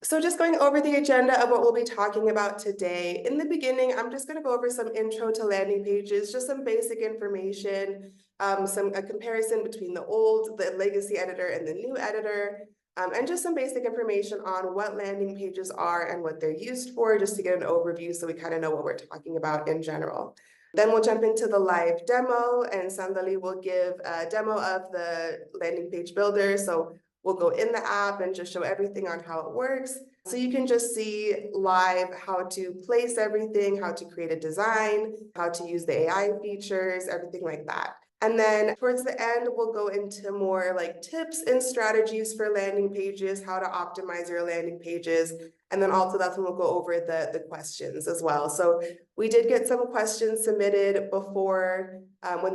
So just going over the agenda of what we'll be talking about today. In the beginning, I'm just going to go over some intro to landing pages, just some basic information, a comparison between the legacy editor and the new editor, and just some basic information on what landing pages are and what they're used for, just to get an overview so we kind of know what we're talking about in general. Then we'll jump into the live demo, and Sandali will give a demo of the landing page builder. So we'll go in the app and just show everything on how it works. So you can just see live how to place everything, how to create a design, how to use the AI features, everything like that. And then towards the end, we'll go into more like tips and strategies for landing pages, how to optimize your landing pages. And then also that's when we'll go over the questions as well. So we did get some questions submitted before when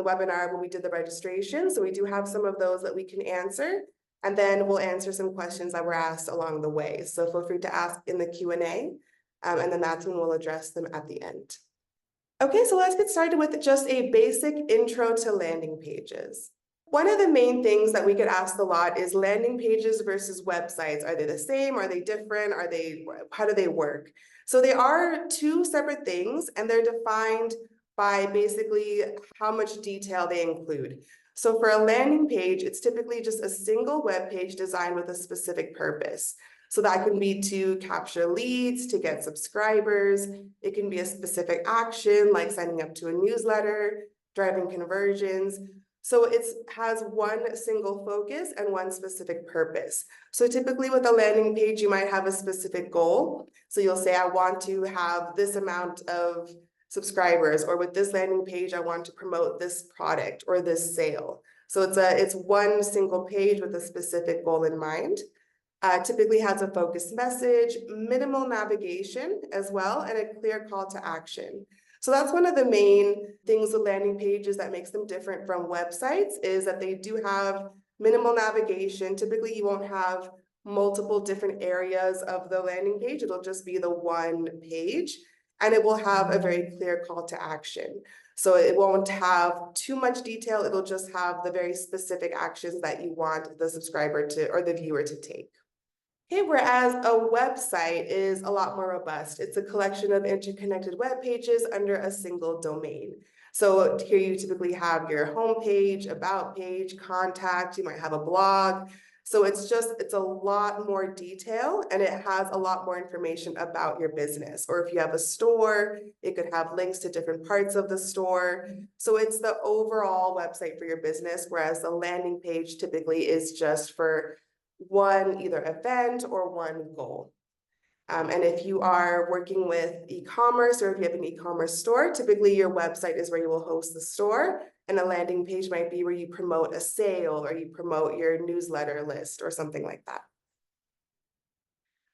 we did the registration. So we do have some of those that we can answer. And then we'll answer some questions that were asked along the way. So feel free to ask in the Q&A, and then that's when we'll address them at the end. Okay, so let's get started with just a basic intro to landing pages. One of the main things that we get asked a lot is landing pages versus websites. Are they the same? Are they different? How do they work? So they are two separate things, and they're defined by basically how much detail they include. So for a landing page, it's typically just a single web page designed with a specific purpose. So that can be to capture leads, to get subscribers. It can be a specific action like signing up to a newsletter, driving conversions. So it has one single focus and one specific purpose. So typically with a landing page, you might have a specific goal. So you'll say, I want to have this amount of subscribers, or with this landing page, I want to promote this product or this sale. So it's one single page with a specific goal in mind. Typically has a focused message, minimal navigation as well, and a clear call to action. So that's one of the main things with landing pages that makes them different from websites, is that they do have minimal navigation. Typically, you won't have multiple different areas of the landing page. It'll just be the one page, and it will have a very clear call to action. So it won't have too much detail. It'll just have the very specific actions that you want the subscriber to or the viewer to take. Okay, whereas a website is a lot more robust. It's a collection of interconnected web pages under a single domain. So here you typically have your homepage, about page, contact, you might have a blog. So it's a lot more detail, and it has a lot more information about your business. Or if you have a store, it could have links to different parts of the store. So it's the overall website for your business, whereas the landing page typically is just for one either event or one goal. And if you are working with e-commerce, or if you have an e-commerce store, typically your website is where you will host the store, and a landing page might be where you promote a sale or you promote your newsletter list or something like that.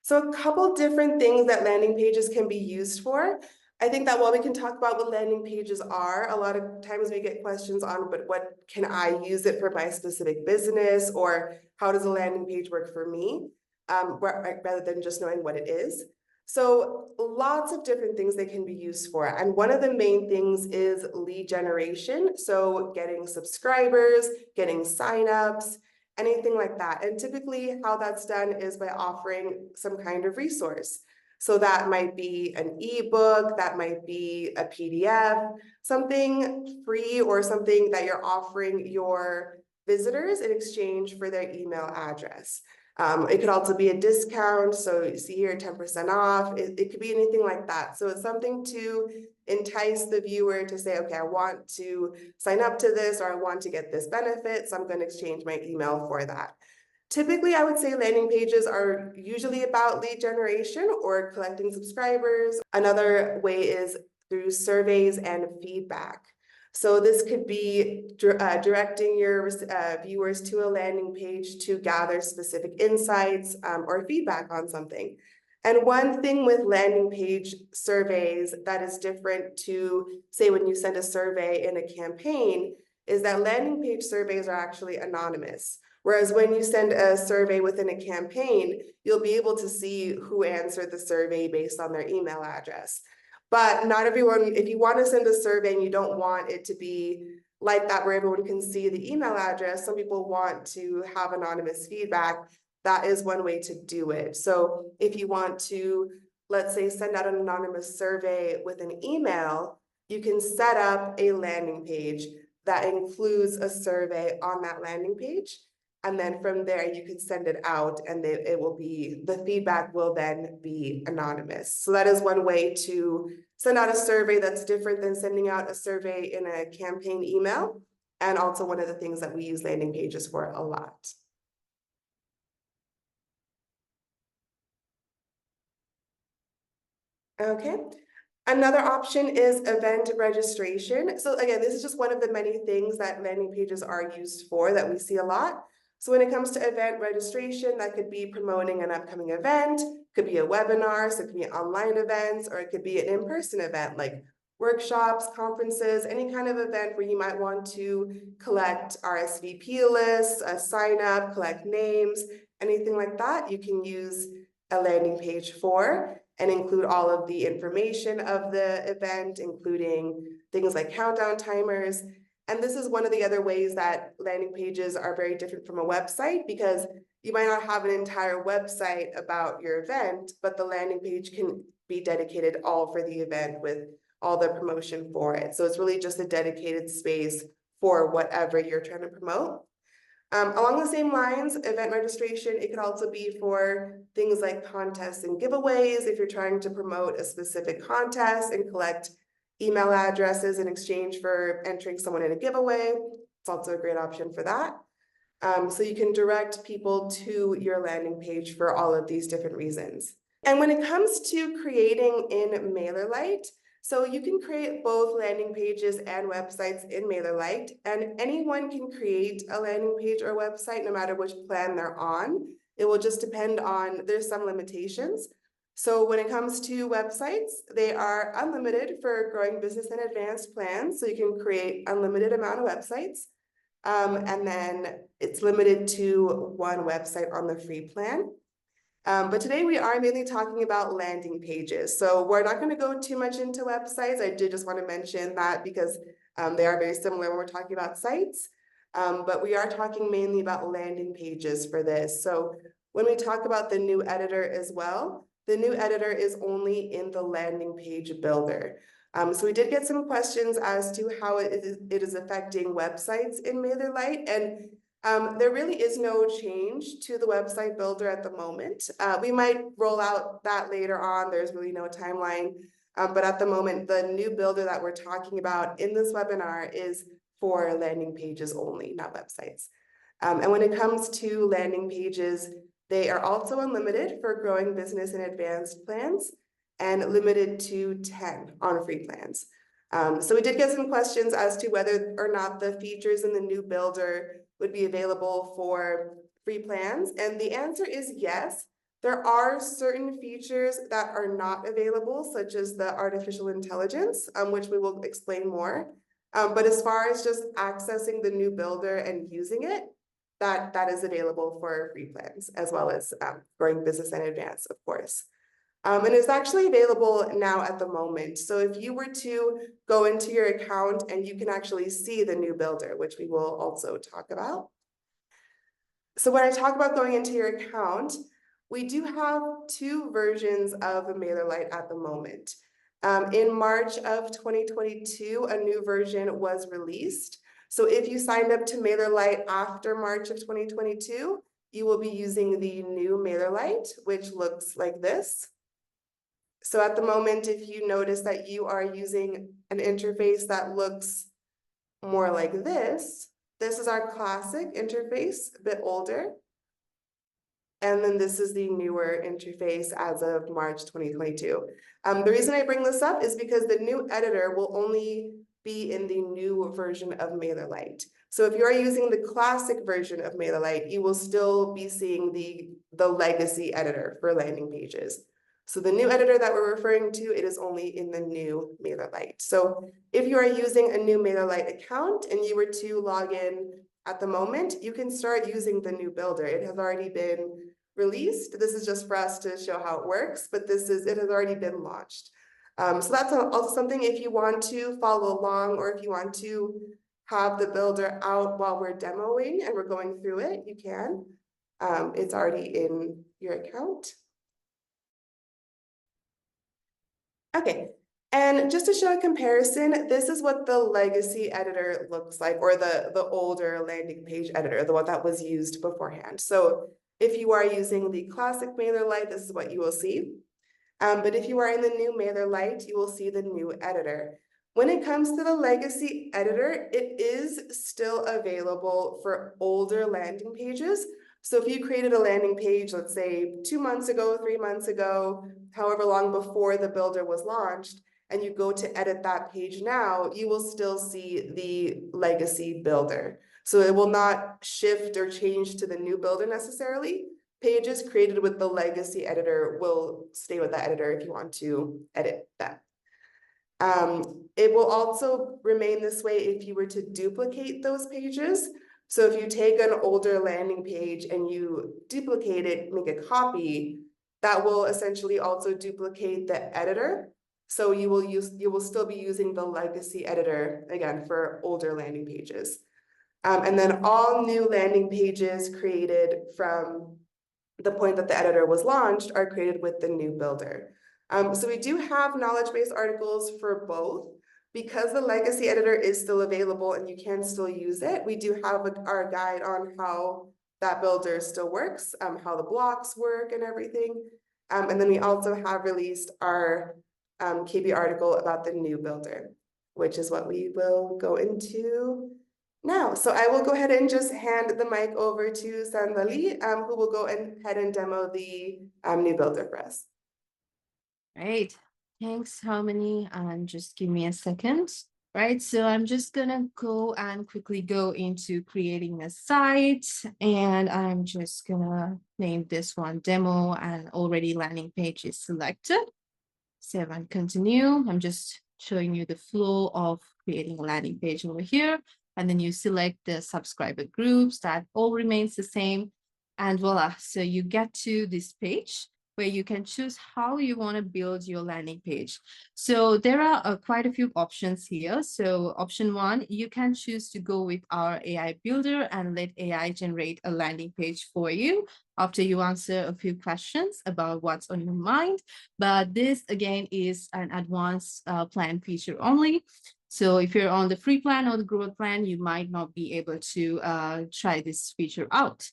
So a couple different things that landing pages can be used for. I think that while we can talk about what landing pages are, a lot of times we get questions on, but what can I use it for my specific business, or how does a landing page work for me, rather than just knowing what it is. So lots of different things they can be used for. And one of the main things is lead generation. So getting subscribers, getting signups, anything like that. And typically how that's done is by offering some kind of resource. So that might be an ebook, that might be a PDF, something free or something that you're offering your visitors in exchange for their email address. It could also be a discount. So you see here 10% off. It could be anything like that. So it's something to entice the viewer to say, okay, I want to sign up to this, or I want to get this benefit, so I'm going to exchange my email for that. Typically, I would say landing pages are usually about lead generation or collecting subscribers. Another way is through surveys and feedback. So this could be directing your viewers to a landing page to gather specific insights or feedback on something. And one thing with landing page surveys that is different to, say, when you send a survey in a campaign, is that landing page surveys are actually anonymous. Whereas when you send a survey within a campaign, you'll be able to see who answered the survey based on their email address. But not everyone, if you want to send a survey and you don't want it to be like that where everyone can see the email address, some people want to have anonymous feedback. that is one way to do it. So if you want to, let's say, send out an anonymous survey with an email, you can set up a landing page that includes a survey on that landing page. And then from there, you can send it out and it will be, the feedback will then be anonymous. So that is one way to send out a survey that's different than sending out a survey in a campaign email. And also one of the things that we use landing pages for a lot. Okay. Another option is event registration. So again, this is just one of the many things that landing pages are used for that we see a lot. So when it comes to event registration, that could be promoting an upcoming event, could be a webinar, so it could be online events, or it could be an in-person event like workshops, conferences, any kind of event where you might want to collect RSVP lists, sign up, collect names, anything like that, you can use a landing page for and include all of the information of the event, including things like countdown timers. And this is one of the other ways that landing pages are very different from a website, because you might not have an entire website about your event, but the landing page can be dedicated all for the event with all the promotion for it. So it's really just a dedicated space for whatever you're trying to promote. Along the same lines, event registration, it could also be for things like contests and giveaways. If you're trying to promote a specific contest and collect email addresses in exchange for entering someone in a giveaway, it's also a great option for that. So you can direct people to your landing page for all of these different reasons. And when it comes to creating in MailerLite, so you can create both landing pages and websites in MailerLite, and anyone can create a landing page or website no matter which plan they're on. It will just depend on, there's some limitations. So when it comes to websites, they are unlimited for growing business and advanced plans. So you can create unlimited amount of websites. And then it's limited to one website on the free plan. But today we are mainly talking about landing pages. So we're not going to go too much into websites. I did just want to mention that because they are very similar when we're talking about sites. But we are talking mainly about landing pages for this. So when we talk about the new editor as well, the new editor is only in the landing page builder. So we did get some questions as to how it is affecting websites in MailerLite, and there really is no change to the website builder at the moment. We might roll out that later on. There's really no timeline. But at the moment, the new builder that we're talking about in this webinar is for landing pages only, not websites. And when it comes to landing pages, they are also unlimited for growing business and advanced plans and limited to 10 on free plans. So we did get some questions as to whether or not the features in the new builder would be available for free plans. And the answer is yes. There are certain features that are not available, such as the artificial intelligence, which we will explain more. But as far as just accessing the new builder and using it, that is available for free plans, as well as growing business in advance, of course. And it's actually available now at the moment. So if you were to go into your account, and you can actually see the new builder, which we will also talk about. So when I talk about going into your account, we do have two versions of MailerLite at the moment. In March of 2022, a new version was released. So if you signed up to MailerLite after March of 2022, you will be using the new MailerLite, which looks like this. So at the moment, if you notice that you are using an interface that looks more like this is our classic interface, a bit older. And then this is the newer interface as of March 2022. The reason I bring this up is because the new editor will only be in the new version of MailerLite. So if you're using the classic version of MailerLite, you will still be seeing the legacy editor for landing pages. So the new editor that we're referring to, it is only in the new MailerLite. So if you are using a new MailerLite account and you were to log in at the moment, you can start using the new builder. It has already been released. This is just for us to show how it works, but it has already been launched. So that's also something if you want to follow along, or if you want to have the builder out while we're demoing and we're going through it, you can. It's already in your account. Okay, and just to show a comparison, this is what the legacy editor looks like, or the older landing page editor, the one that was used beforehand. So if you are using the classic MailerLite, this is what you will see. But if you are in the new MailerLite, you will see the new editor. When it comes to the legacy editor, it is still available for older landing pages. So if you created a landing page, let's say 2 months ago, 3 months ago, however long before the builder was launched, and you go to edit that page now, you will still see the legacy builder. So it will not shift or change to the new builder necessarily. Pages created with the legacy editor will stay with that editor if you want to edit that. It will also remain this way if you were to duplicate those pages. So if you take an older landing page and you duplicate it, make a copy, that will essentially also duplicate the editor. So you will still be using the legacy editor again for older landing pages. And then all new landing pages created from the point that the editor was launched are created with the new builder. So we do have knowledge base articles for both. Because the legacy editor is still available and you can still use it, we do have our guide on how that builder still works, how the blocks work and everything. And then we also have released our KB article about the new builder, which is what we will go into now. So I will go ahead and just hand the mic over to Sandali, who will go ahead and demo the new builder for us. Right. Thanks, Harmony. And just give me a second. Right. So I'm just going to go and quickly go into creating a site. And I'm just going to name this one demo, and already landing page is selected. Save and continue. I'm just showing you the flow of creating a landing page over here. And then you select the subscriber groups. That all remains the same. And voila. So you get to this page where you can choose how you want to build your landing page. So there are quite a few options here. So option 1, you can choose to go with our AI builder and let AI generate a landing page for you after you answer a few questions about what's on your mind. But this again is an advanced plan feature only. So if you're on the free plan or the growth plan, you might not be able to try this feature out.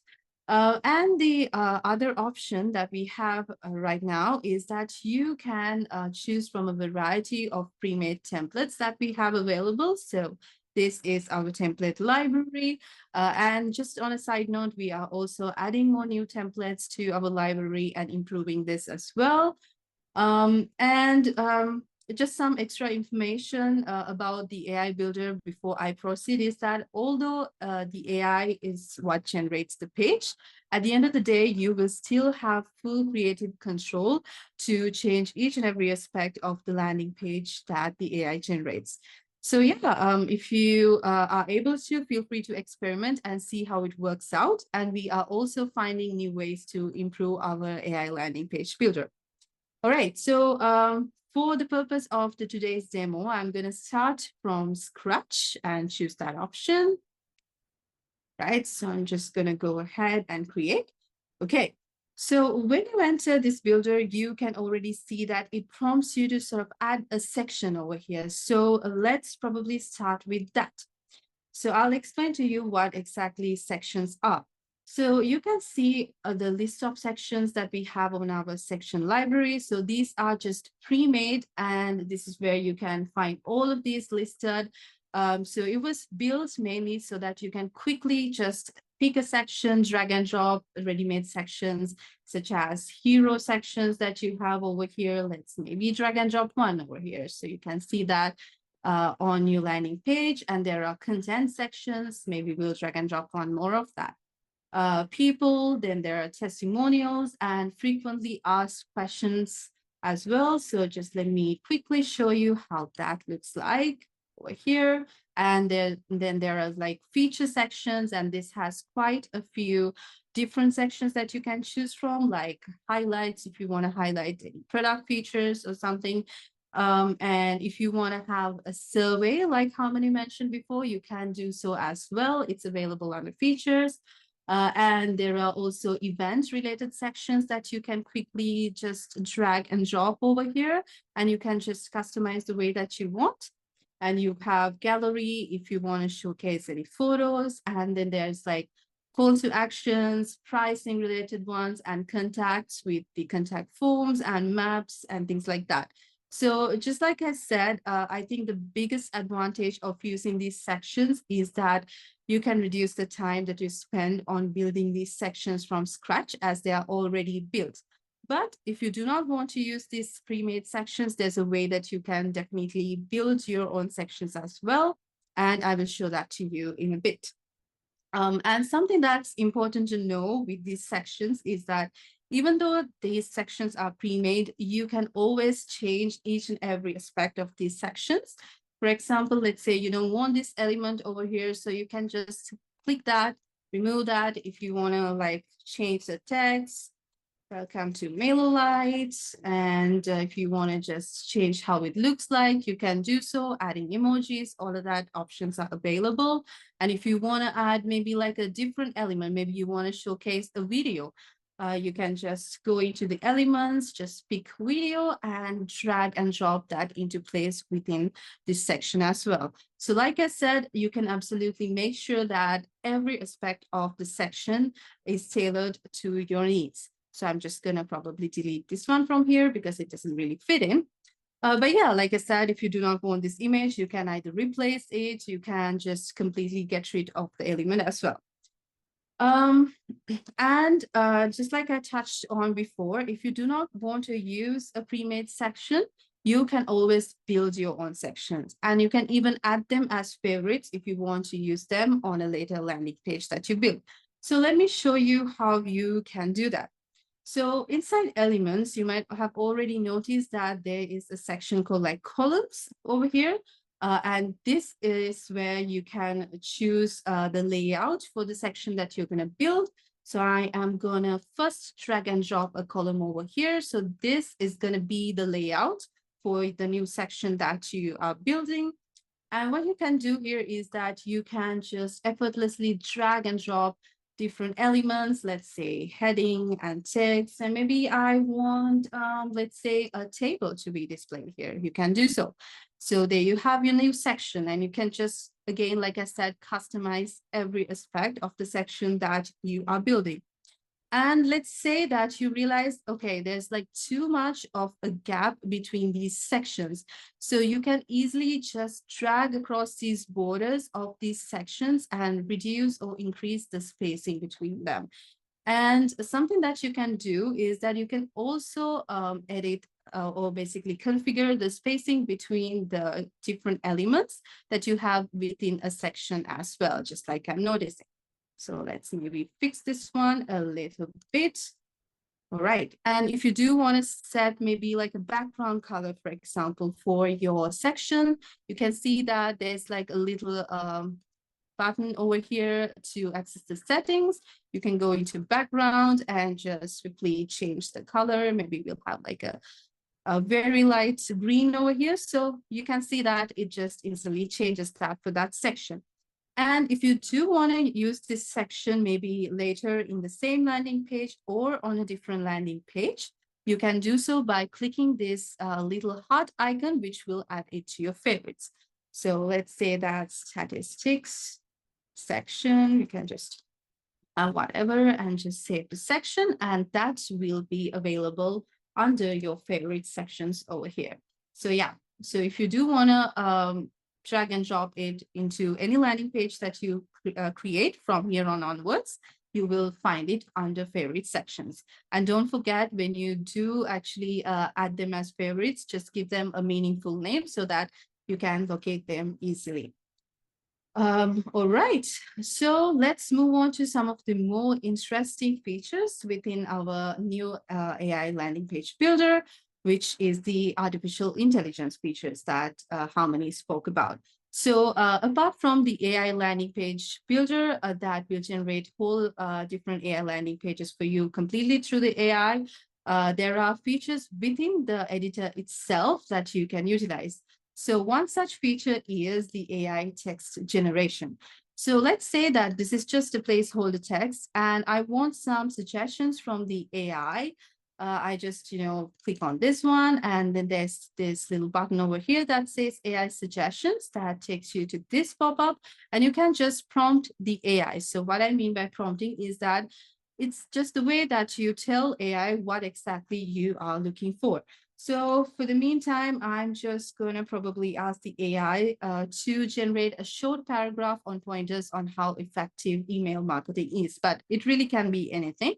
And the other option that we have right now is that you can choose from a variety of pre-made templates that we have available. So this is our template library. And just on a side note, we are also adding more new templates to our library and improving this as well. Just some extra information about the AI builder before I proceed is that although the AI is what generates the page, at the end of the day, you will still have full creative control to change each and every aspect of the landing page that the AI generates. So yeah, if you are able to, feel free to experiment and see how it works out. And we are also finding new ways to improve our AI landing page builder. All right, so for the purpose of today's demo, I'm going to start from scratch and choose that option. Right, so I'm just going to go ahead and create. Okay, so when you enter this builder, you can already see that it prompts you to sort of add a section over here. So let's probably start with that. So I'll explain to you what exactly sections are. So you can see the list of sections that we have on our section library. So these are just pre-made, and this is where you can find all of these listed. So it was built mainly so that you can quickly just pick a section, drag and drop ready-made sections, such as hero sections that you have over here. Let's maybe drag and drop one over here. So you can see that on your landing page, and there are content sections. Maybe we'll drag and drop one more of that. People, then there are testimonials and frequently asked questions as well. So just let me quickly show you how that looks like over here. And then there are like feature sections, and this has quite a few different sections that you can choose from, like highlights if you want to highlight any product features or something. And if you want to have a survey, like Harmony mentioned before, you can do so as well. It's available under features. And there are also event-related sections that you can quickly just drag and drop over here, and you can just customize the way that you want. And you have gallery if you want to showcase any photos, and then there's like call to actions, pricing related ones, and contacts with the contact forms and maps and things like that. So just like I said, I think the biggest advantage of using these sections is that you can reduce the time that you spend on building these sections from scratch as they are already built. But if you do not want to use these pre-made sections, there's a way that you can definitely build your own sections as well. And I will show that to you in a bit. And something that's important to know with these sections is that even though these sections are pre-made, you can always change each and every aspect of these sections. For example, let's say you don't want this element over here, so you can just click that, remove that. If you want to like change the text, welcome to MailerLite's. And if you want to just change how it looks like, you can do so, adding emojis, all of that options are available. And if you want to add maybe like a different element, maybe you want to showcase a video, you can just go into the elements, just pick video and drag and drop that into place within this section as well. So like I said, you can absolutely make sure that every aspect of the section is tailored to your needs. So I'm just going to probably delete this one from here because it doesn't really fit in. But yeah, like I said, if you do not want this image, you can either replace it, you can just completely get rid of the element as well. And just like I touched on before, if you do not want to use a pre-made section, you can always build your own sections, and you can even add them as favorites if you want to use them on a later landing page that you build. So let me show you how you can do that. So inside elements, you might have already noticed that there is a section called like columns over here. And this is where you can choose the layout for the section that you're going to build. So I am going to first drag and drop a column over here. So this is going to be the layout for the new section that you are building. And what you can do here is that you can just effortlessly drag and drop different elements, let's say heading and text, and maybe I want, let's say, a table to be displayed here. You can do so. So there you have your new section, and you can just, again, like I said, customize every aspect of the section that you are building. And let's say that you realize, okay, there's like too much of a gap between these sections. So you can easily just drag across these borders of these sections and reduce or increase the spacing between them. And something that you can do is that you can also edit or basically configure the spacing between the different elements that you have within a section as well, just like I'm noticing. So let's maybe fix this one a little bit. All right. And if you do want to set maybe like a background color, for example, for your section, you can see that there's like a little button over here to access the settings. You can go into background and just quickly change the color. Maybe we'll have like a very light green over here. So you can see that it just instantly changes that for that section. And if you do want to use this section maybe later in the same landing page or on a different landing page, you can do so by clicking this little heart icon, which will add it to your favorites. So let's say that statistics section, you can just whatever and just save the section, and that will be available under your favorite sections over here. So yeah, so if you do want to drag and drop it into any landing page that you create from here on onwards, you will find it under favorite sections. And don't forget, when you do actually add them as favorites, just give them a meaningful name so that you can locate them easily. All right, so let's move on to some of the more interesting features within our new AI landing page builder, which is the artificial intelligence features that Harmony spoke about. So apart from the AI landing page builder that will generate whole different AI landing pages for you completely through the AI, there are features within the editor itself that you can utilize. So one such feature is the AI text generation. So let's say that this is just a placeholder text and I want some suggestions from the AI. I just, click on this one, and then there's this little button over here that says AI suggestions that takes you to this pop-up, and you can just prompt the AI. So what I mean by prompting is that it's just the way that you tell AI what exactly you are looking for. So for the meantime, I'm just going to probably ask the AI to generate a short paragraph on pointers on how effective email marketing is, but it really can be anything.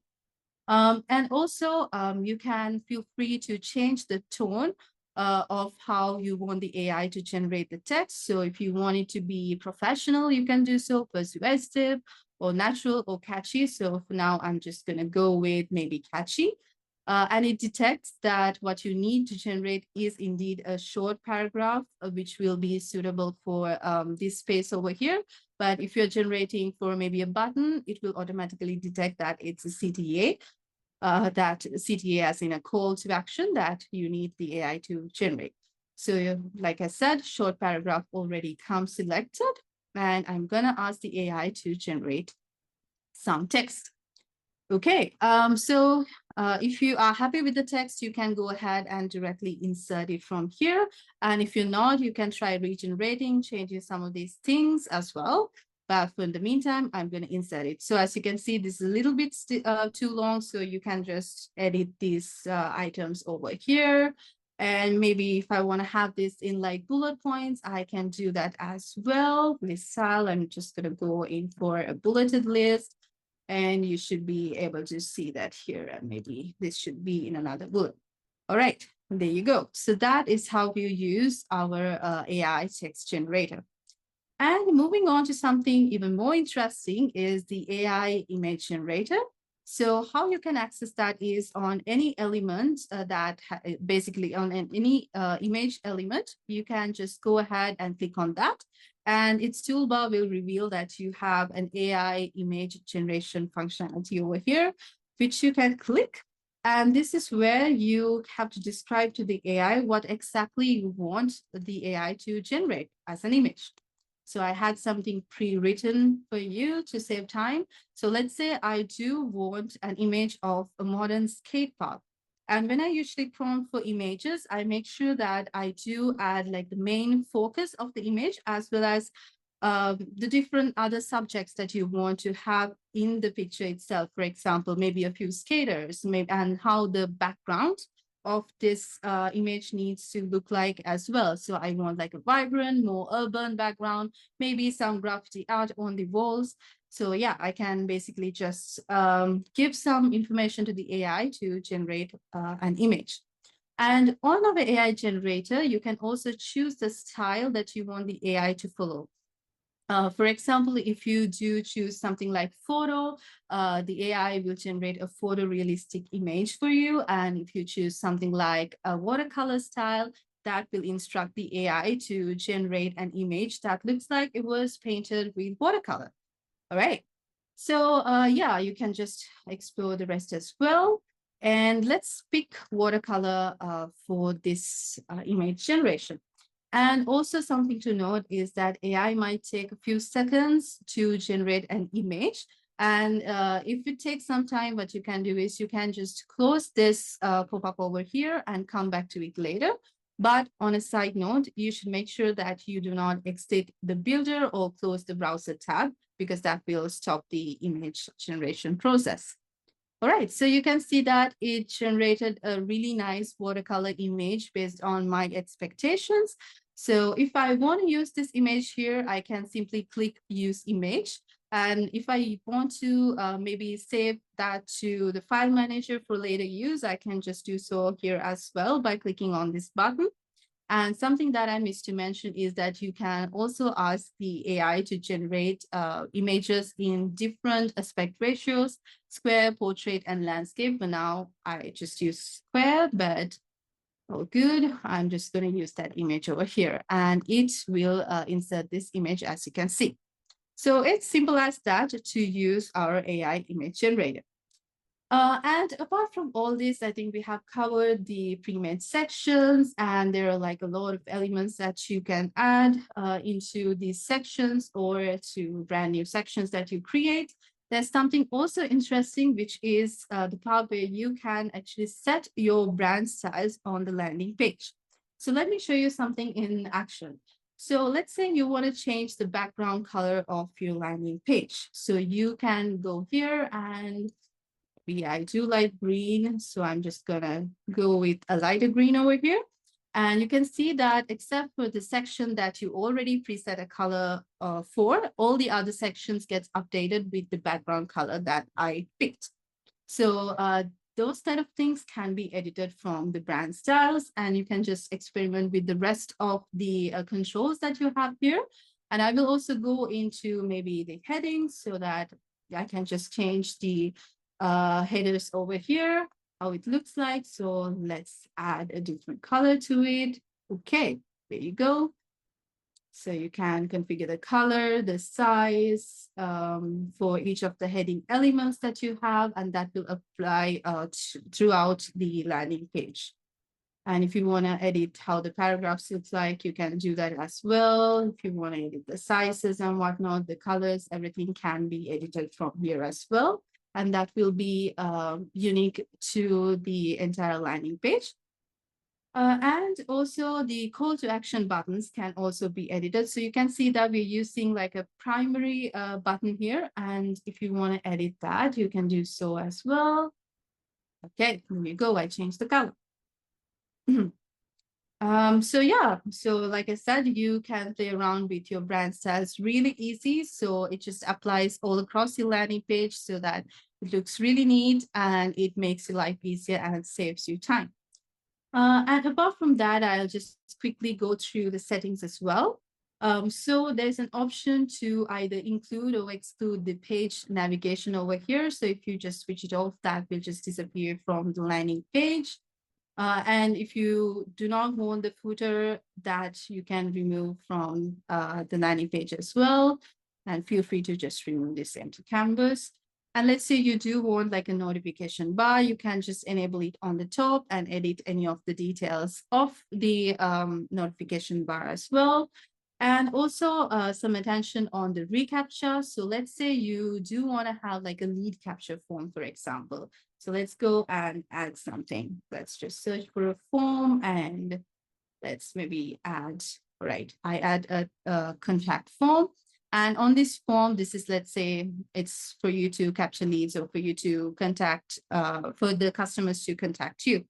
And also, you can feel free to change the tone of how you want the AI to generate the text. So if you want it to be professional, you can do so, persuasive or natural or catchy. So for now, I'm just going to go with maybe catchy. And it detects that what you need to generate is indeed a short paragraph, which will be suitable for this space over here. But if you're generating for maybe a button, it will automatically detect that it's a CTA, that CTA as in a call to action that you need the AI to generate. So like I said, short paragraph already comes selected, and I'm going to ask the AI to generate some text. Okay, so if you are happy with the text, you can go ahead and directly insert it from here. And if you're not, you can try regenerating, changing some of these things as well. But for the meantime, I'm going to insert it. So as you can see, this is a little bit too long, so you can just edit these items over here. And maybe if I want to have this in like bullet points, I can do that as well. With style, I'm just going to go in for a bulleted list. And you should be able to see that here. And maybe this should be in another bullet. All right, there you go. So that is how we use our AI text generator. And moving on to something even more interesting is the AI image generator. So how you can access that is on any element basically on any image element, you can just go ahead and click on that. And its toolbar will reveal that you have an AI image generation functionality over here, which you can click. And this is where you have to describe to the AI what exactly you want the AI to generate as an image. So I had something pre-written for you to save time. So let's say I do want an image of a modern skate park. And when I usually prompt for images, I make sure that I do add like the main focus of the image, as well as the different other subjects that you want to have in the picture itself. For example, maybe a few skaters, maybe, and how the background of this image needs to look like as well. So I want like a vibrant, more urban background, maybe some graffiti art on the walls. So yeah, I can basically just give some information to the AI to generate an image. And on our AI generator, you can also choose the style that you want the AI to follow. For example, if you do choose something like photo, the AI will generate a photorealistic image for you. And if you choose something like a watercolor style, that will instruct the AI to generate an image that looks like it was painted with watercolor. All right. So yeah, you can just explore the rest as well. And let's pick watercolor for this image generation. And also something to note is that AI might take a few seconds to generate an image. And if it takes some time, what you can do is you can just close this pop-up over here and come back to it later. But on a side note, you should make sure that you do not exit the builder or close the browser tab, because that will stop the image generation process. All right, so you can see that it generated a really nice watercolor image based on my expectations. So if I want to use this image here, I can simply click use image. And if I want to maybe save that to the file manager for later use, I can just do so here as well by clicking on this button. And something that I missed to mention is that you can also ask the AI to generate images in different aspect ratios, square, portrait, and landscape. For now, I just use square, but all good. I'm just going to use that image over here, and it will insert this image, as you can see. So it's simple as that to use our AI image generator. And apart from all this, I think we have covered the pre-made sections, and there are like a lot of elements that you can add into these sections or to brand new sections that you create. There's something also interesting, which is the part where you can actually set your brand styles on the landing page. So let me show you something in action. So let's say you want to change the background color of your landing page. So you can go here and I do like green, so I'm just gonna go with a lighter green over here. And you can see that except for the section that you already preset a color for, all the other sections gets updated with the background color that I picked. So those kind of things can be edited from the brand styles, and you can just experiment with the rest of the controls that you have here. And I will also go into maybe the headings so that I can just change the headers over here, how it looks like. So let's add a different color to it. Okay, there you go. So you can configure the color, the size for each of the heading elements that you have, and that will apply throughout the landing page. And if you want to edit how the paragraphs looks like, you can do that as well. If you want to edit the sizes and whatnot, the colors, everything can be edited from here as well. And that will be unique to the entire landing page. And also the call to action buttons can also be edited. So you can see that we're using like a primary button here. And if you want to edit that, you can do so as well. Okay, here you go. I changed the color. So yeah, so like I said, you can play around with your brand styles really easy. So it just applies all across your landing page so that it looks really neat and it makes your life easier and it saves you time. And apart from that, I'll just quickly go through the settings as well. So there's an option to either include or exclude the page navigation over here. So if you just switch it off, that will just disappear from the landing page. And if you do not want the footer, that you can remove from the landing page as well. And feel free to just remove this empty canvas. And let's say you do want like a notification bar, you can just enable it on the top and edit any of the details of the notification bar as well. And also some attention on the reCAPTCHA. So let's say you do want to have like a lead capture form, for example. So let's go and add something. Let's just search for a form and let's maybe add, right, I add a contact form. And on this form, this is, let's say, it's for you to capture leads or for you to contact, for the customers to contact you.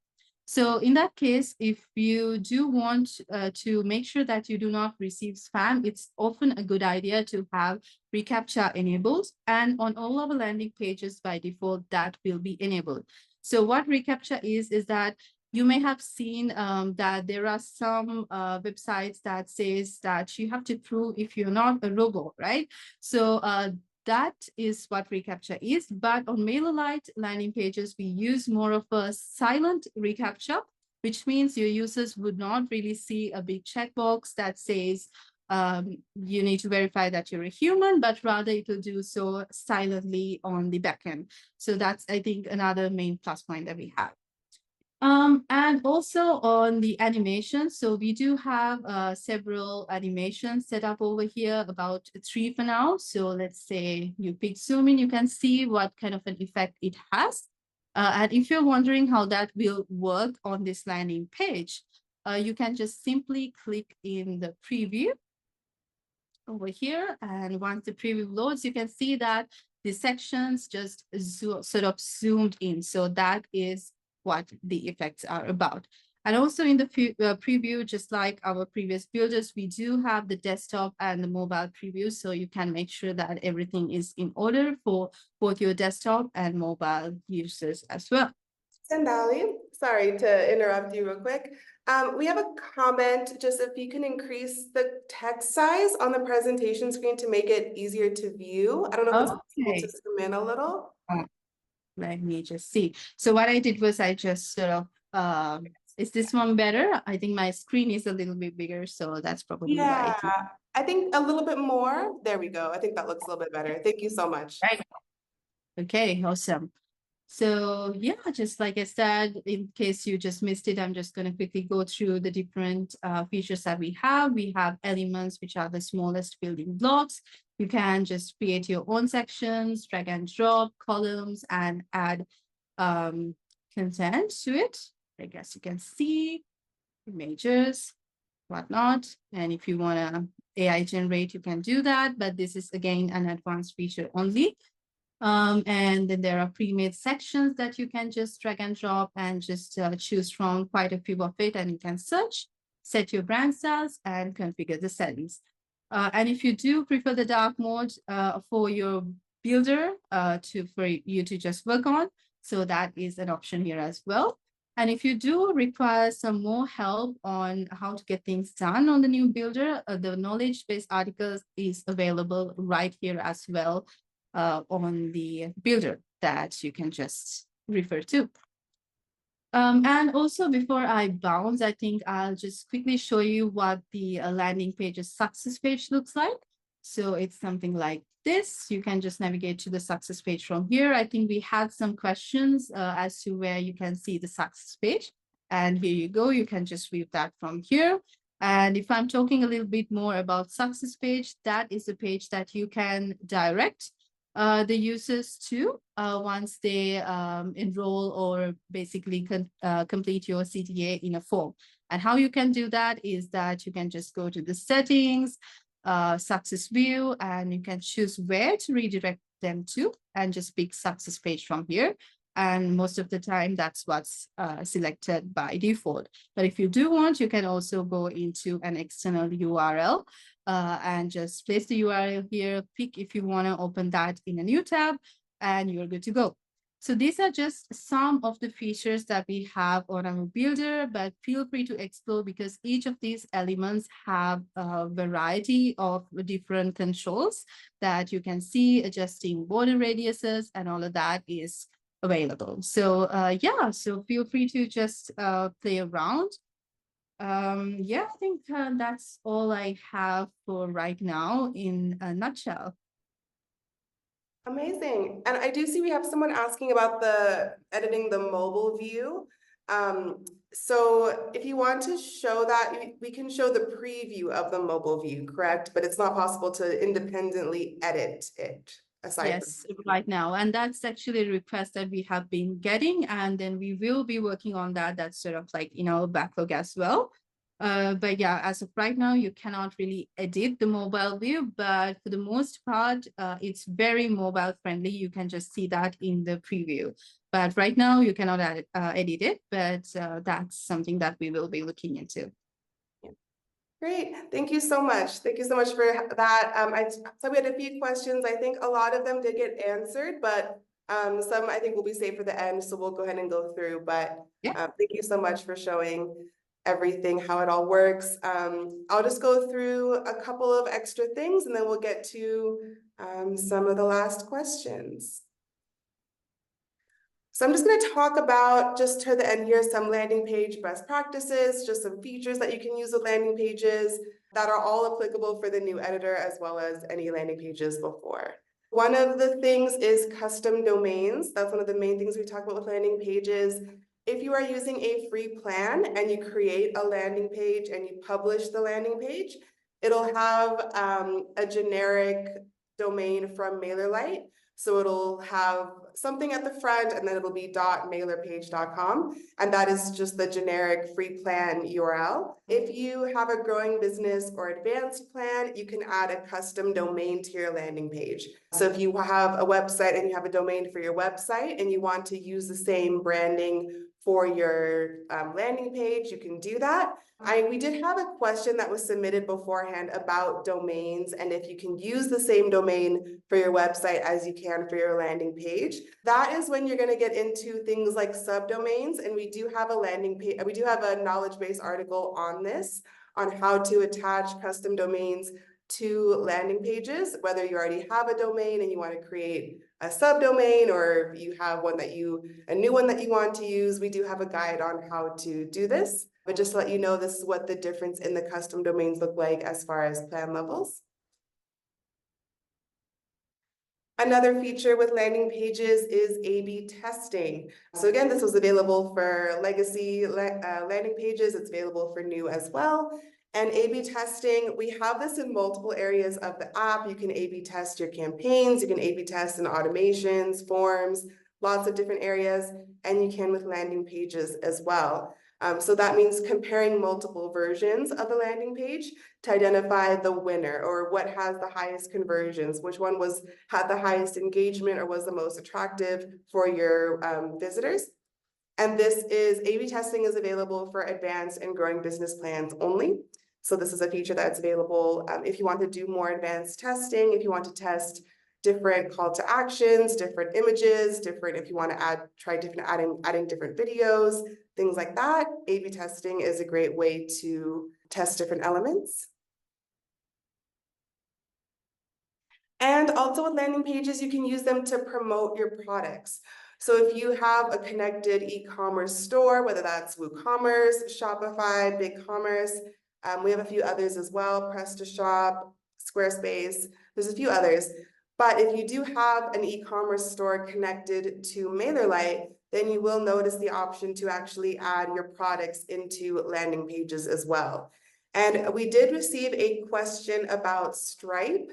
So in that case, if you do want to make sure that you do not receive spam, it's often a good idea to have reCAPTCHA enabled. And on all of the landing pages by default, that will be enabled. So what reCAPTCHA is that you may have seen that there are some websites that says that you have to prove if you're not a robot, right? So that is what reCAPTCHA is. But on MailerLite landing pages, we use more of a silent reCAPTCHA, which means your users would not really see a big checkbox that says you need to verify that you're a human, but rather it will do so silently on the backend. So that's, I think, another main plus point that we have. And also on the animation, so we do have several animations set up over here, about 3 for now. So let's say you pick zoom in, you can see what kind of an effect it has. And if you're wondering how that will work on this landing page, you can just simply click in the preview over here. And once the preview loads, you can see that the sections just sort of zoomed in. So that is what the effects are about. And also in the preview, just like our previous builders, we do have the desktop and the mobile preview. So you can make sure that everything is in order for both your desktop and mobile users as well. Sandali, sorry to interrupt you real quick. We have a comment, just if you can increase the text size on the presentation screen to make it easier to view. I don't know if it's possible to zoom in a little. Let me just see. So what I did was I just sort of, is this one better? I think my screen is a little bit bigger, so that's probably why. I think a little bit more. There we go. I think that looks a little bit better. Thank you so much. Right. Okay, awesome. So yeah, just like I said, in case you just missed it, I'm just going to quickly go through the different features that we have. We have elements, which are the smallest building blocks. You can just create your own sections, drag and drop columns, and add content to it. I guess you can see images, whatnot. And if you want to AI generate, you can do that. But this is, again, an advanced feature only. And then there are pre-made sections that you can just drag and drop and just choose from quite a few of it, and you can search, set your brand styles, and configure the settings. And if you do prefer the dark mode for your builder for you to just work on, so that is an option here as well. And if you do require some more help on how to get things done on the new builder, the knowledge-based articles is available right here as well on the builder that you can just refer to. And also, before I bounce, I think I'll just quickly show you what the landing page's success page looks like. So it's something like this. You can just navigate to the success page from here. I think we had some questions as to where you can see the success page. And here you go. You can just view that from here. And if I'm talking a little bit more about success page, that is the page that you can direct the users to once they enroll or basically complete your CTA in a form. And how you can do that is that you can just go to the settings, success view, and you can choose where to redirect them to and just pick success page from here. And most of the time, that's what's selected by default. But if you do want, you can also go into an external URL and just place the URL here, pick if you want to open that in a new tab, and you're good to go. So these are just some of the features that we have on our builder, but feel free to explore because each of these elements have a variety of different controls that you can see. Adjusting border radiuses and all of that is available. So yeah, so feel free to just play around. Yeah, I think that's all I have for right now in a nutshell. Amazing. And I do see we have someone asking about the editing the mobile view. So if you want to show that, we can show the preview of the mobile view, correct? But it's not possible to independently edit it aside from. Yes, right now. And that's actually a request that we have been getting. And then we will be working on that. That's sort of like, backlog as well. But yeah, as of right now, you cannot really edit the mobile view, but for the most part, it's very mobile friendly. You can just see that in the preview. But right now, you cannot edit it, but that's something that we will be looking into. Great, thank you so much. Thank you so much for that. So we had a few questions. I think a lot of them did get answered, but some I think will be saved for the end. So we'll go ahead and go through. But thank you so much for showing everything, how it all works. I'll just go through a couple of extra things and then we'll get to some of the last questions. So I'm just going to talk about, just to the end here, some landing page best practices, just some features that you can use with landing pages that are all applicable for the new editor as well as any landing pages before. One of the things is custom domains. That's one of the main things we talk about with landing pages. If you are using a free plan and you create a landing page and you publish the landing page, it'll have a generic domain from MailerLite. So it'll have something at the front and then it'll be .mailerpage.com. And that is just the generic free plan URL. If you have a growing business or advanced plan, you can add a custom domain to your landing page. So if you have a website and you have a domain for your website and you want to use the same branding for your landing page, you can do that. We did have a question that was submitted beforehand about domains and if you can use the same domain for your website as you can for your landing page. That is when you're going to get into things like subdomains, and we do have a landing page, we do have a knowledge base article on this, on how to attach custom domains to landing pages, whether you already have a domain and you want to create a subdomain or you have one that a new one that you want to use. We do have a guide on how to do this, but just to let you know, this is what the difference in the custom domains look like as far as plan levels. Another feature with landing pages is A/B testing. So again, this was available for legacy landing pages. It's available for new as well. And A/B testing, we have this in multiple areas of the app. You can A/B test your campaigns, you can A/B test in automations, forms, lots of different areas, and you can with landing pages as well. So that means comparing multiple versions of the landing page to identify the winner or what has the highest conversions, which one had the highest engagement or was the most attractive for your visitors. And this is A/B testing is available for advanced and growing business plans only. So this is a feature that's available if you want to do more advanced testing, if you want to test different call to actions, different images, if you want to try adding different videos, things like that. A/B testing is a great way to test different elements. And also with landing pages, you can use them to promote your products. So if you have a connected e-commerce store, whether that's WooCommerce, Shopify, BigCommerce, we have a few others as well, PrestaShop, Squarespace, there's a few others. But if you do have an e-commerce store connected to MailerLite, then you will notice the option to actually add your products into landing pages as well. And we did receive a question about Stripe.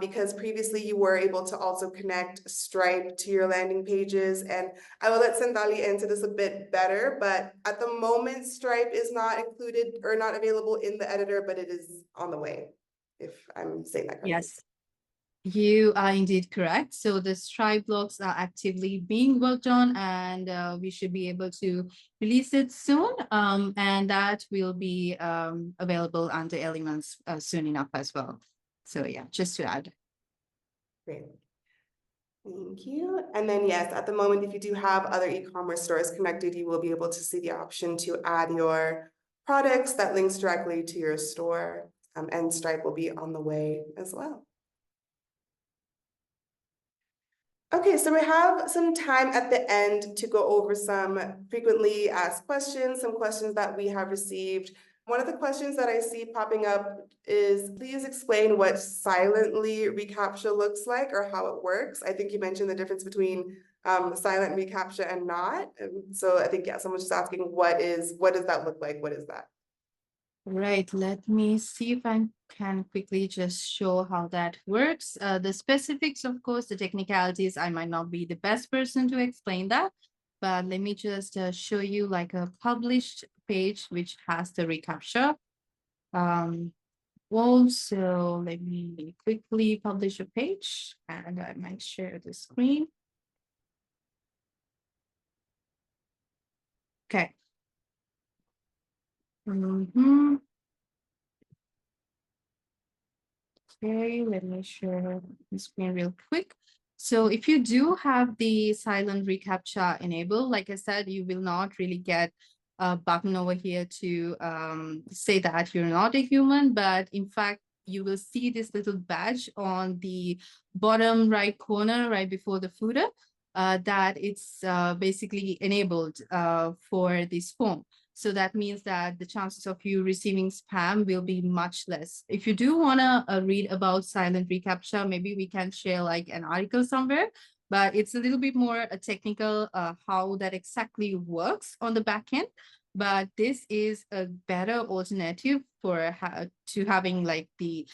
Because previously you were able to also connect Stripe to your landing pages. And I will let Sandali answer this a bit better, but at the moment, Stripe is not included or not available in the editor, but it is on the way, if I'm saying that correctly. Yes, you are indeed correct. So the Stripe blocks are actively being worked on, and we should be able to release it soon. And that will be available under Elements soon enough as well. So yeah, just to add. Great. Thank you. And then yes, at the moment, if you do have other e-commerce stores connected, you will be able to see the option to add your products that links directly to your store, and Stripe will be on the way as well. Okay, so we have some time at the end to go over some frequently asked questions, some questions that we have received. One of the questions that I see popping up is, please explain what silently reCAPTCHA looks like or how it works. I think you mentioned the difference between silent reCAPTCHA and not. So I think, yeah, someone's just asking, what does that look like? What is that? Right, let me see if I can quickly just show how that works. The specifics, of course, the technicalities, I might not be the best person to explain that, but let me just show you like a published page which has the reCAPTCHA. Also, let me quickly publish a page and I might share the screen. Okay. Okay, let me share the screen real quick. So if you do have the silent reCAPTCHA enabled, like I said, you will not really get a button over here to say that you're not a human, but in fact, you will see this little badge on the bottom right corner, right before the footer, that it's basically enabled for this form. So that means that the chances of you receiving spam will be much less. If you do want to read about silent reCAPTCHA, maybe we can share like an article somewhere, but it's a little bit more technical how that exactly works on the back end. But this is a better alternative for having like the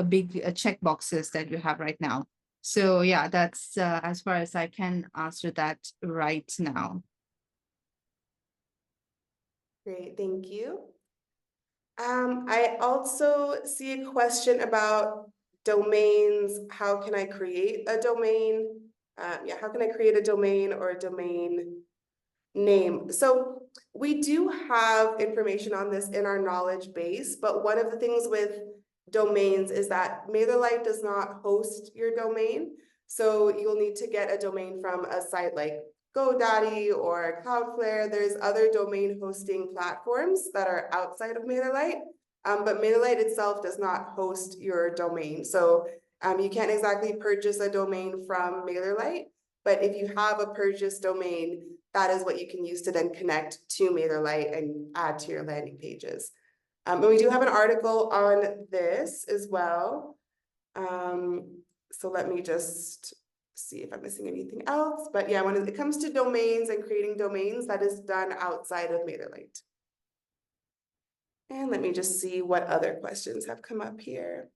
big checkboxes that you have right now. So yeah, that's as far as I can answer that right now. Great, thank you. I also see a question about domains. How can I create a domain? How can I create a domain or a domain name? So we do have information on this in our knowledge base, but one of the things with domains is that MailerLite does not host your domain. So you'll need to get a domain from a site like GoDaddy or Cloudflare. There's other domain hosting platforms that are outside of MailerLite, but MailerLite itself does not host your domain. So you can't exactly purchase a domain from MailerLite, but if you have a purchased domain, that is what you can use to then connect to MailerLite and add to your landing pages. And we do have an article on this as well. So let me just see if I'm missing anything else, but yeah, when it comes to domains and creating domains, that is done outside of MailerLite. And let me just see what other questions have come up here.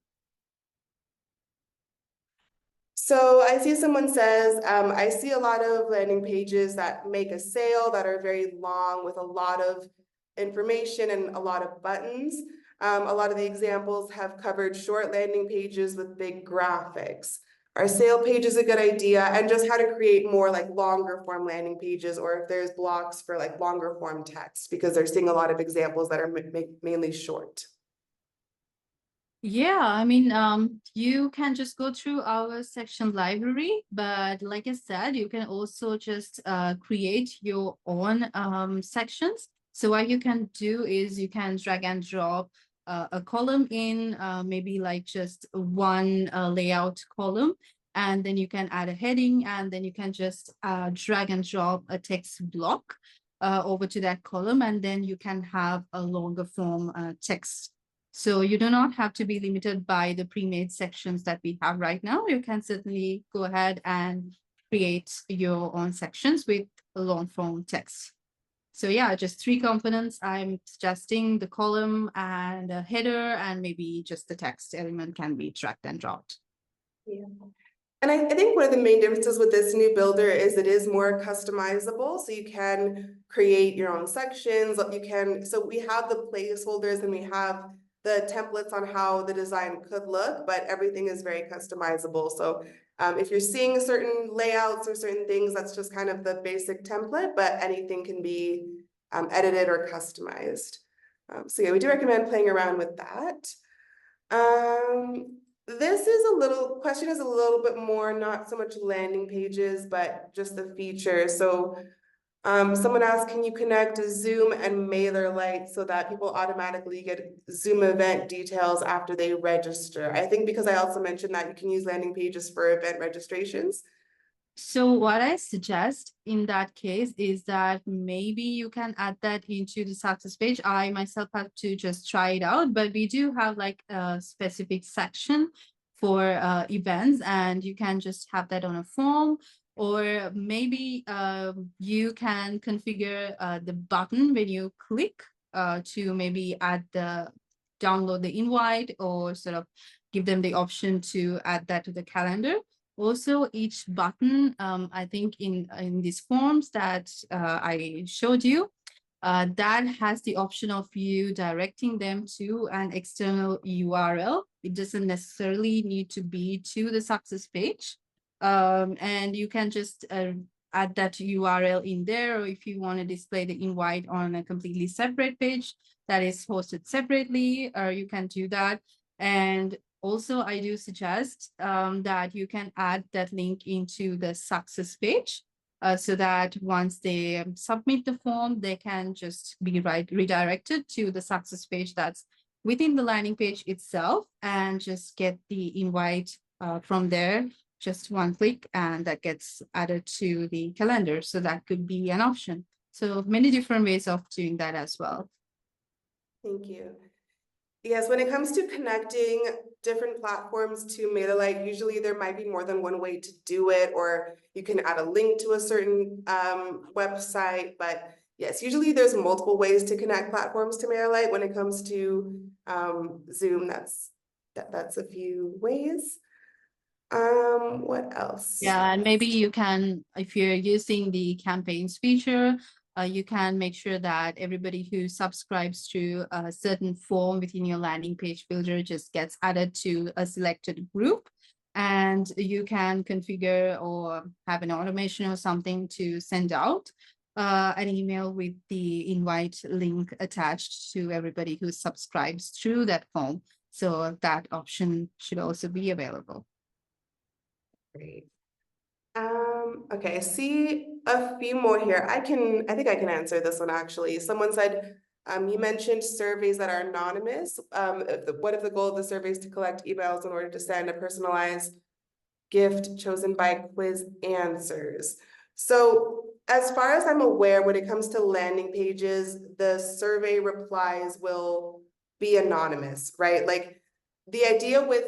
So I see someone says, I see a lot of landing pages that make a sale that are very long with a lot of information and a lot of buttons. A lot of the examples have covered short landing pages with big graphics. Are sale pages a good idea? And just how to create more like longer form landing pages, or if there's blocks for like longer form text, because they're seeing a lot of examples that are mainly short. Yeah, I mean, you can just go through our section library, but like I said, you can also just create your own sections. So what you can do is you can drag and drop a column in, maybe like just one layout column, and then you can add a heading, and then you can just drag and drop a text block over to that column, and then you can have a longer form text. So you do not have to be limited by the pre-made sections that we have right now. You can certainly go ahead and create your own sections with long form text. So yeah, just 3 components. I'm suggesting the column and a header, and maybe just the text element can be dragged and dropped. Yeah. And I think one of the main differences with this new builder is it is more customizable. So you can create your own sections. So we have the placeholders and we have the templates on how the design could look, but everything is very customizable. So if you're seeing certain layouts or certain things, that's just kind of the basic template, but anything can be edited or customized. So yeah, we do recommend playing around with that. This question is a little bit more, not so much landing pages, but just the features. So someone asked, can you connect Zoom and MailerLite so that people automatically get Zoom event details after they register? I think because I also mentioned that you can use landing pages for event registrations. So what I suggest in that case is that maybe you can add that into the success page. I myself have to just try it out, but we do have like a specific section for events, and you can just have that on a form, or maybe you can configure the button when you click to maybe download the invite, or sort of give them the option to add that to the calendar. Also, each button, I think in these forms that I showed you, that has the option of you directing them to an external URL. It doesn't necessarily need to be to the success page. And you can just add that URL in there, or if you want to display the invite on a completely separate page that is hosted separately, you can do that. And also, I do suggest that you can add that link into the success page so that once they submit the form, they can just be redirected to the success page that's within the landing page itself, and just get the invite from there. Just one click, and that gets added to the calendar. So that could be an option. So many different ways of doing that as well. Thank you. Yes, when it comes to connecting different platforms to MailerLite, usually there might be more than one way to do it, or you can add a link to a certain website. But yes, usually there's multiple ways to connect platforms to MailerLite. When it comes to Zoom, that's a few ways. What else? Yeah, and maybe you can, if you're using the campaigns feature, you can make sure that everybody who subscribes to a certain form within your landing page builder just gets added to a selected group. And you can configure or have an automation or something to send out an email with the invite link attached to everybody who subscribes through that form. So that option should also be available. Great. Okay, I see a few more here. I think I can answer this one actually. Someone said, you mentioned surveys that are anonymous. What if the goal of the survey is to collect emails in order to send a personalized gift chosen by quiz answers? So as far as I'm aware, when it comes to landing pages, the survey replies will be anonymous, right? Like the idea with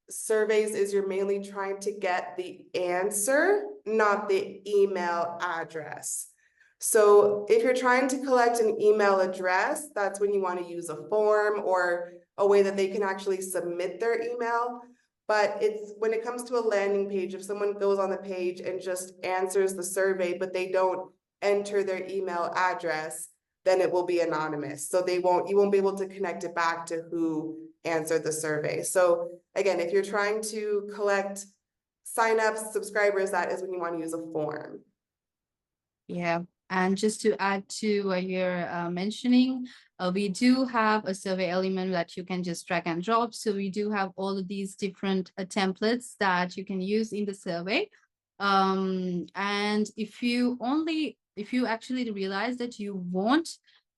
surveys is you're mainly trying to get the answer, not the email address. So if you're trying to collect an email address, that's when you want to use a form or a way that they can actually submit their email. But it's when it comes to a landing page, if someone goes on the page and just answers the survey, but they don't enter their email address, then it will be anonymous. So you won't be able to connect it back to who answered the survey. So again, if you're trying to collect signups, subscribers, that is when you want to use a form. Yeah, and just to add to what you're mentioning, we do have a survey element that you can just drag and drop. So we do have all of these different templates that you can use in the survey. And if you actually realize that you want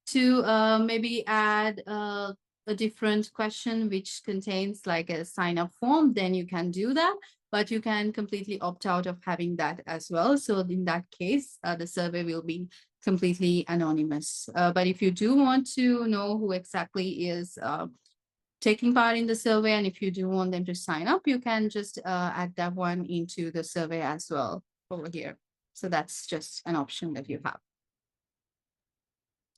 to maybe add a different question which contains like a sign up form, then you can do that. But you can completely opt out of having that as well. So in that case, the survey will be completely anonymous. But if you do want to know who exactly is taking part in the survey, and if you do want them to sign up, you can just add that one into the survey as well over here. So that's just an option that you have.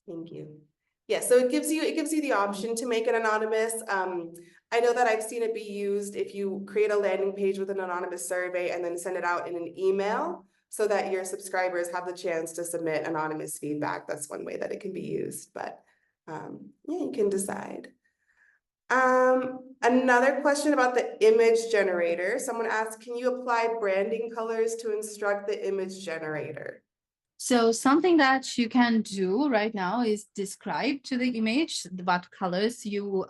Thank you. Yeah, so it gives you the option to make it anonymous. I know that I've seen it be used if you create a landing page with an anonymous survey and then send it out in an email so that your subscribers have the chance to submit anonymous feedback. That's one way that it can be used, but yeah, you can decide. Another question about the image generator. Someone asked, can you apply branding colors to instruct the image generator? So something that you can do right now is describe to the image what colors you,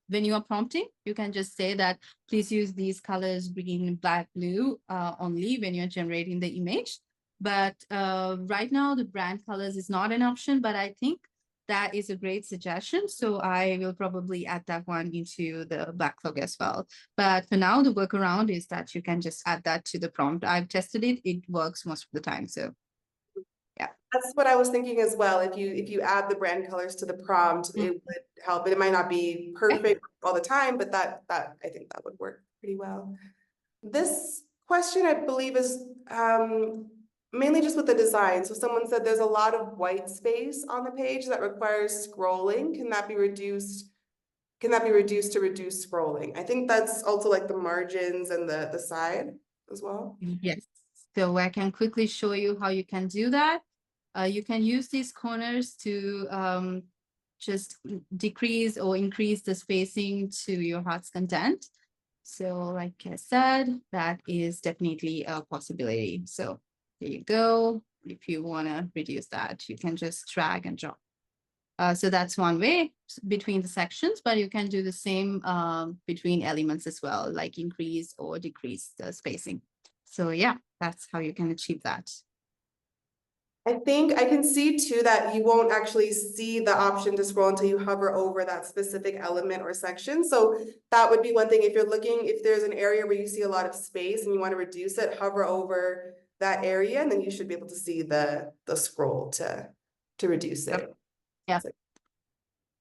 when you are prompting, you can just say that, please use these colors, green, black, blue, only when you're generating the image. But right now the brand colors is not an option, but I think that is a great suggestion. So I will probably add that one into the backlog as well. But for now, the workaround is that you can just add that to the prompt. I've tested it. It works most of the time. So yeah, that's what I was thinking as well. If you add the brand colors to the prompt, it would help. It might not be perfect all the time, but that I think that would work pretty well. This question, I believe, is mainly just with the design. So someone said there's a lot of white space on the page that requires scrolling. Can that be reduced? Can that be reduced to reduce scrolling? I think that's also like the margins and the side as well. yes. So I can quickly show you how you can do that. You can use these corners to just decrease or increase the spacing to your heart's content. So like I said, that is definitely a possibility. So there you go. If you want to reduce that, you can just drag and drop. So that's one way between the sections, but you can do the same between elements as well, like increase or decrease the spacing. So yeah, that's how you can achieve that. I think I can see too that you won't actually see the option to scroll until you hover over that specific element or section. So that would be one thing. If you're looking, if there's an area where you see a lot of space and you want to reduce it, hover over that area, and then you should be able to see the scroll to reduce it. Yeah. So,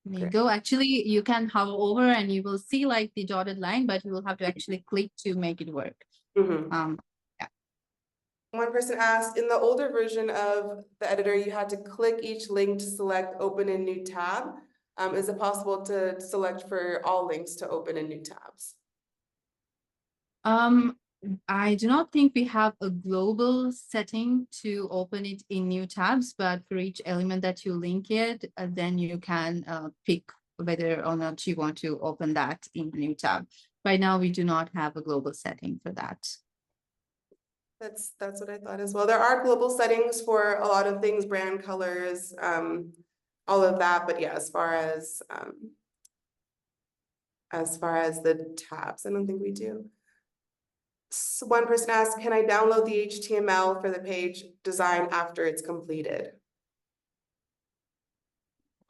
there you go. Actually, you can hover over and you will see like the dotted line, but you will have to actually click to make it work. yeah. One person asked, in the older version of the editor, you had to click each link to select open a new tab. Is it possible to select for all links to open in new tabs? I do not think we have a global setting to open it in new tabs, but for each element that you link it, then you can pick whether or not you want to open that in the new tab. Right now, we do not have a global setting for that. That's what I thought as well. There are global settings for a lot of things, brand colors, all of that. But yeah, as far as the tabs, I don't think we do. So one person asked, can I download the HTML for the page design after it's completed?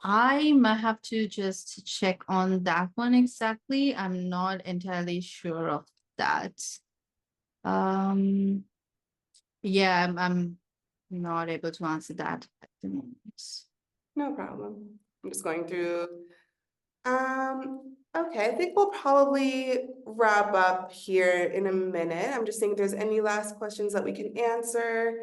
I might have to just check on that one exactly. I'm not entirely sure of that. Yeah, I'm not able to answer that at the moment. No problem. I'm just going through Okay, I think we'll probably wrap up here in a minute. I'm just seeing if there's any last questions that we can answer.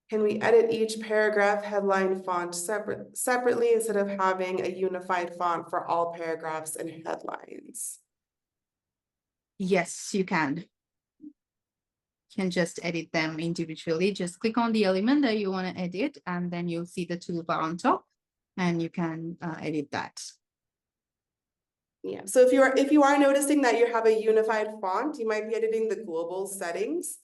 Can we edit each paragraph headline font separately instead of having a unified font for all paragraphs and headlines? Yes, you can. You can just edit them individually. Just click on the element that you want to edit, and then you'll see the toolbar on top, and you can edit that. Yeah, so if you are noticing that you have a unified font, you might be editing the global settings.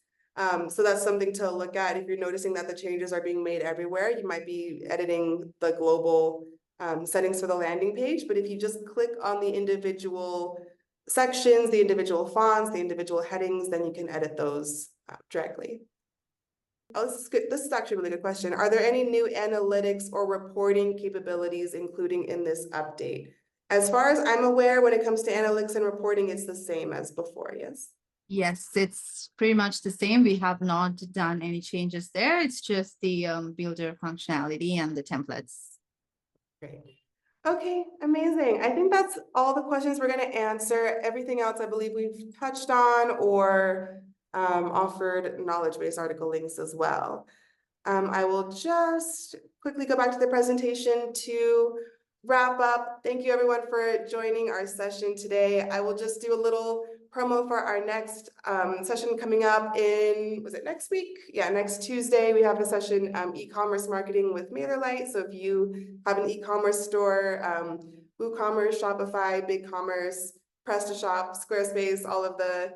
So that's something to look at. If you're noticing that the changes are being made everywhere, you might be editing the global settings for the landing page. But if you just click on the individual sections, the individual fonts, the individual headings, then you can edit those directly. Oh, this is good. This is actually a really good question. Are there any new analytics or reporting capabilities including in this update? As far as I'm aware, when it comes to analytics and reporting, it's the same as before, yes? Yes, it's pretty much the same. We have not done any changes there. It's just the builder functionality and the templates. Great. Okay, amazing. I think that's all the questions we're going to answer. Everything else I believe we've touched on or offered knowledge-based article links as well. I will just quickly go back to the presentation to wrap up. Thank you everyone for joining our session today. I will just do a little promo for our next session coming up in, was it next week? Yeah, next Tuesday, we have a session, e-commerce marketing with MailerLite. So if you have an e-commerce store, WooCommerce, Shopify, BigCommerce, PrestaShop, Squarespace, all of the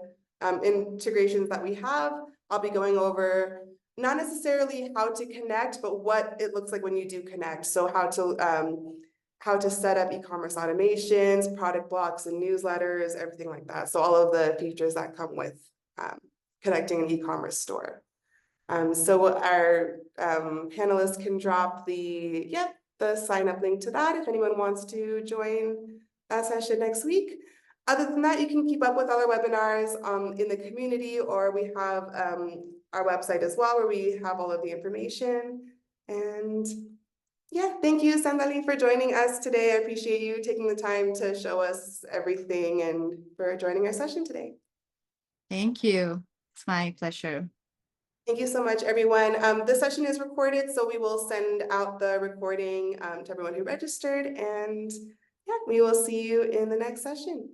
integrations that we have, I'll be going over not necessarily how to connect, but what it looks like when you do connect. So how to set up e-commerce automations, product blocks and newsletters, everything like that. So all of the features that come with connecting an e-commerce store. So our panelists can drop the sign up link to that if anyone wants to join that session next week. Other than that, you can keep up with other webinars in the community, or we have our website as well, where we have all of the information. And yeah, thank you, Sandali, for joining us today. I appreciate you taking the time to show us everything and for joining our session today. Thank you. It's my pleasure. Thank you so much, everyone. This session is recorded, so we will send out the recording to everyone who registered. And yeah, we will see you in the next session.